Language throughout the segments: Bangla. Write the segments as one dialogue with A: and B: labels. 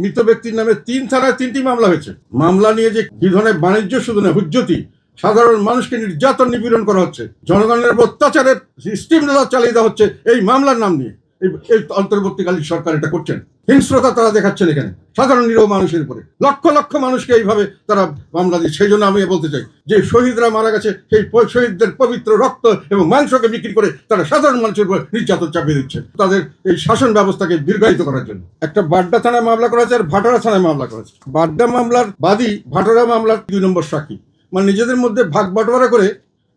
A: মৃত ব্যক্তির নামে 3 থানায় 3টি মামলা হয়েছে। মামলা নিয়ে যে কি ধরনের বাণিজ্য শুধু না, হুজ্জতি, সাধারণ মানুষকে নির্যাতন নিপীড়ন করা হচ্ছে, জনগণের অত্যাচারের স্টিম রোলার চালিয়ে দেওয়া হচ্ছে এই মামলার নাম নিয়ে। এই অন্তর্বর্তীকালীন সরকার এটা করছেন। হিংস্রতা তারা দেখাচ্ছেন এখানে সাধারণ নিরীহ মানুষের উপরে। লক্ষ লক্ষ মানুষকে এইভাবে তারা মামলা দিচ্ছে। সেই জন্য আমি বলতে চাই যে শহীদরা মারা গেছে, সেই শহীদদের পবিত্র রক্ত এবং মাংসকে বিক্রি করে তারা সাধারণ মানুষের উপর নির্যাতন চাপিয়ে দিচ্ছে তাদের এই শাসন ব্যবস্থাকে দীর্ঘায়িত করার জন্য। একটা বাড্ডা থানায় মামলা করা হয়েছে আর ভাটারা থানায় মামলা করা হয়েছে। বাড্ডা মামলার বাদী ভাটারা মামলার 2 নম্বর সাক্ষী, মানে নিজেদের মধ্যে ভাগ বাটোয়ারা করে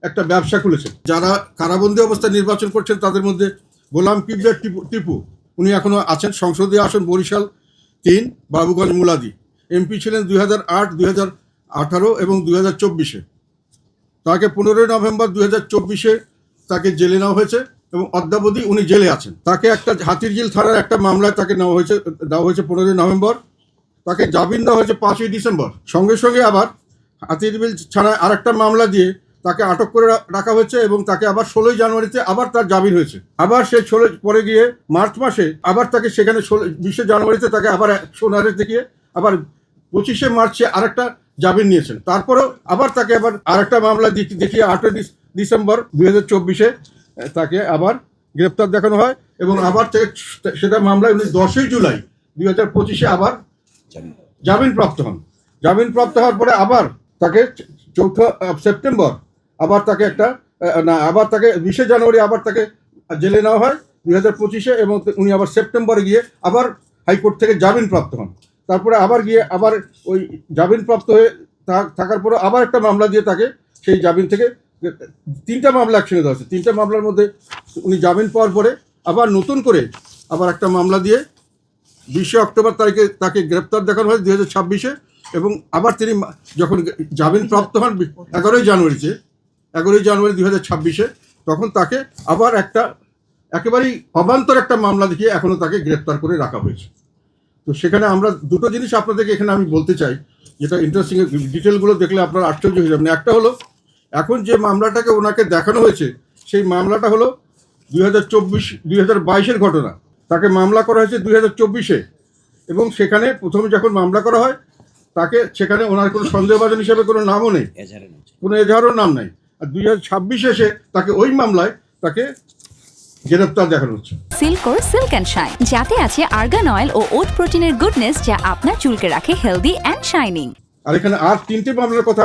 A: একটা ব্যবসা খুলেছে। যারা কারাবন্দী অবস্থায় নির্বাচন করছেন তাদের মধ্যে গোলাম কিবরিয়া টিপু, উনি এখনো আছেন। সংসদীয় আসন বরিশাল 3, বাবুগঞ্জ মুলাদি। এমপি ছিলেন 2008, 2018 এবং 2024-এ। তাকে 15 নভেম্বর 2024-এ তাকে জেলে নেওয়া হয়েছে এবং অদ্যাবধি উনি জেলে আছেন। তাকে একটা হাতিরঝিল থানার একটা মামলায় তাকে দেওয়া হয়েছে 15 নভেম্বর। তাকে জামিন দেওয়া হয়েছে 5ই ডিসেম্বর। সঙ্গে সঙ্গে আবার হাতিরঝিল থানায় আরেকটা মামলা দিয়ে তাকে আটক করে রাখা হয়েছে এবং তাকে আবার 16 জানুয়ারিতে আবার তার জামিন হয়েছে। আবার সে পরে গিয়ে মার্চ মাসে আবার তাকে সেখানে 20 জানুয়ারিতে তাকে আবার সোনারে দেখিয়ে আবার 25 মার্চে আরেকটা জামিন নিয়েছেন। তারপরেও আবার তাকে আবার আরেকটা মামলা দেখিয়ে 8 ডিসেম্বর 2024-এ তাকে আবার গ্রেপ্তার দেখানো হয় এবং আবার সেটা মামলায় উনি 10 জুলাই 2025-এ আবার জামিনপ্রাপ্ত হন। জামিনপ্রাপ্ত হওয়ার পরে আবার তাকে 4 সেপ্টেম্বর আবার তাকে আবার তাকে 20 জানুয়ারি আবার তাকে জেলে নেওয়া হয় 2025-এ এবং উনি আবার সেপ্টেম্বরে গিয়ে আবার হাইকোর্ট থেকে জামিনপ্রাপ্ত হন। তারপরে আবার গিয়ে আবার ওই জামিনপ্রাপ্ত হয়ে থাকার পরে আবার একটা মামলা দিয়ে তাকে সেই জামিন থেকে 3টা মামলা একসঙ্গে দেওয়া হয়েছে। 3টা মামলার মধ্যে উনি জামিন পাওয়ার পরে আবার নতুন করে আবার একটা মামলা দিয়ে 20 অক্টোবর তারিখে তাকে গ্রেপ্তার দেখানো হয় 2026-এ এবং আবার তিনি যখন জামিন প্রাপ্ত হন 11 জানুয়ারি 2026-এ, তখন তাকে আবার একটা একেবারেই অবান্তর একটা মামলা দেখিয়ে এখনও তাকে গ্রেপ্তার করে রাখা হয়েছে। তো সেখানে আমরা দুটো জিনিস আপনাদেরকে এখানে আমি বলতে চাই, যেটা ইন্টারেস্টিং, ডিটেলগুলো দেখলে আপনারা আশ্চর্য হয়ে যাবেন। একটা হলো এখন যে মামলাটাকে ওনাকে দেখানো হয়েছে সেই মামলাটা হলো 2022-এর ঘটনা। তাকে মামলা করা হয়েছে 2024-এ এবং সেখানে প্রথমে যখন মামলা করা হয় তাকে সেখানে ওনার কোনো সন্দেহভাজন হিসেবে কোনো নামও নেই, কোনো এজাহারও নাম নেই। আর 2026-এ এসে তাকে ওই মামলায় তাকে গ্রেপ্তার দেখানো হচ্ছে।
B: সিল্কোর সিল্ক অ্যান্ড শাইন, যাতে আছে আর্গান অয়েল ও ওট প্রোটিনের গুডনেস, যা আপনার চুলকে রাখে হেলদি অ্যান্ড শাইনিং।
A: আর এখানে আর 3টে মামলার কথা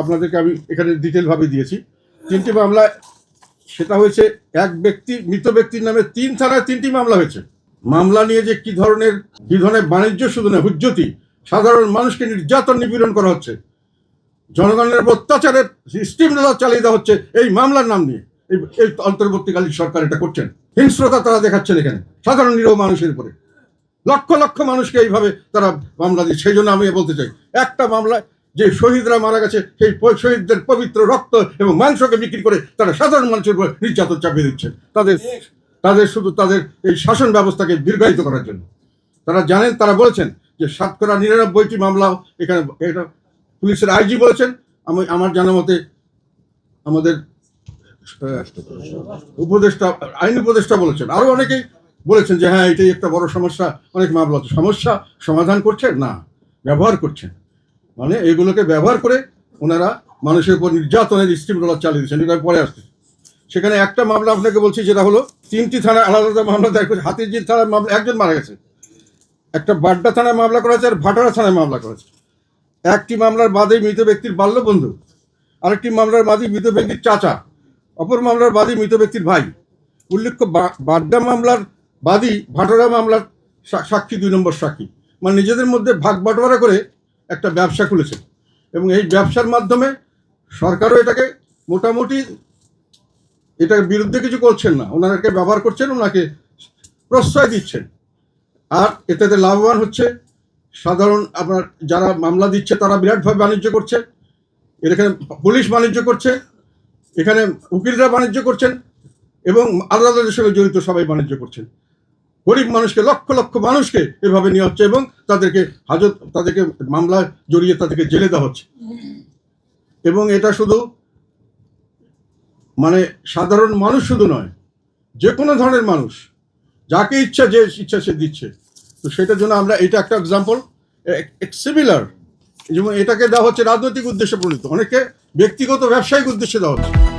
A: আপনাদেরকে আমি এখানে ডিটেলভাবে দিয়েছি। 3টি মামলা, সেটা হয়েছে মৃত ব্যক্তির নামে 3 থানায় 3টি মামলা হয়েছে। মামলা নিয়ে যে কি ধরনের বাণিজ্য শুধু না, হুজ্জতি, সাধারণ মানুষকে নির্যাতন নিপীড়ন করা হচ্ছে, জনগণের অত্যাচারের স্টিম রোলার চালিয়ে দেওয়া হচ্ছে এই মামলার নাম নিয়ে। এই অন্তর্বর্তীকালীন সরকার এটা করছেন। হিংস্রতা তারা দেখাচ্ছেন এখানে সাধারণ নিরীহ মানুষের উপরে। লক্ষ লক্ষ মানুষকে এইভাবে তারা মামলা দিচ্ছে। সেই জন্য আমি বলতে চাই, একটা মামলায় যে শহীদরা মারা গেছে, সেই শহীদদের পবিত্র রক্ত এবং মাংসকে বিক্রি করে তারা সাধারণ মানুষের উপর নির্যাতন চাপিয়ে দিচ্ছে তাদের এই শাসন ব্যবস্থাকে দীর্ঘায়িত করার জন্য। তারা জানেন, তারা বলেছেন যে 99টি মামলা এখানে, এটা পুলিশের আইজি বলেছেন। আমার জানা মতে আমাদের আইন উপদেষ্টা বলেছেন, আরও অনেকেই বলেছেন যে হ্যাঁ এটাই একটা বড় সমস্যা, অনেক মামলা হচ্ছে। সমস্যা সমাধান করছেন না, ব্যবহার করছেন। মানে এগুলোকে ব্যবহার করে ওনারা মানুষের উপর নির্যাতনের স্টিম রোলার চালিয়ে দিচ্ছেন। এটা পরে আসছে। সেখানে একটা মামলা আপনাকে বলছি, যেটা হলো 3টি থানায় আলাদা আলাদা মামলা দায়ের করেছে। হাতিরঝিল থানায় মামলা, একজন মারা গেছে। একটা বাড্ডা থানায় মামলা করা হয়েছে আর ভাটারা থানায় মামলা করা হয়েছে। একটি মামলার বাদী মৃত ব্যক্তির বাল্য বন্ধু, আরেকটি মামলার বাদী মৃত ব্যক্তির চাচা, অপর মামলার বাদী মৃত ব্যক্তির ভাই। উল্লেখ্য, বাড্ডা মামলার বাদী ভাটারা মামলার সাক্ষী 2 নম্বর সাক্ষী, মানে নিজেদের মধ্যে ভাগ বাটোয়ারা করে একটা ব্যবসা খুলেছে এবং এই ব্যবসার মাধ্যমে সরকারও এটাকে মোটামুটি এটার বিরুদ্ধে কিছু করছেন না, ওনাকে ব্যবহার করছেন, ওনাকে প্রশ্রয় দিচ্ছেন। আর এতে লাভবান হচ্ছে সাধারণ আপনার যারা মামলা দিচ্ছে তারা বিরাটভাবে বাণিজ্য করছে। এখানে পুলিশ বাণিজ্য করছে, এখানে উকিলরা বাণিজ্য করছেন এবং আদালতের সঙ্গে জড়িত সবাই বাণিজ্য করছেন। গরিব মানুষকে, লক্ষ লক্ষ মানুষকে এভাবে নেওয়া হচ্ছে এবং তাদেরকে মামলায় জড়িয়ে তাদেরকে জেলে দেওয়া হচ্ছে। এবং এটা শুধু মানে সাধারণ মানুষ শুধু নয়, যে কোনো ধরনের মানুষ, যাকে ইচ্ছা যে ইচ্ছা সে দিচ্ছে। তো সেটার জন্য আমরা এটা একটা এক্সাম্পল সিমিলার, যেমন এটাকে দেওয়া হচ্ছে রাজনৈতিক উদ্দেশ্যে প্রণীত, অনেকে ব্যক্তিগত ব্যবসায়িক উদ্দেশ্যে দেওয়া হচ্ছে।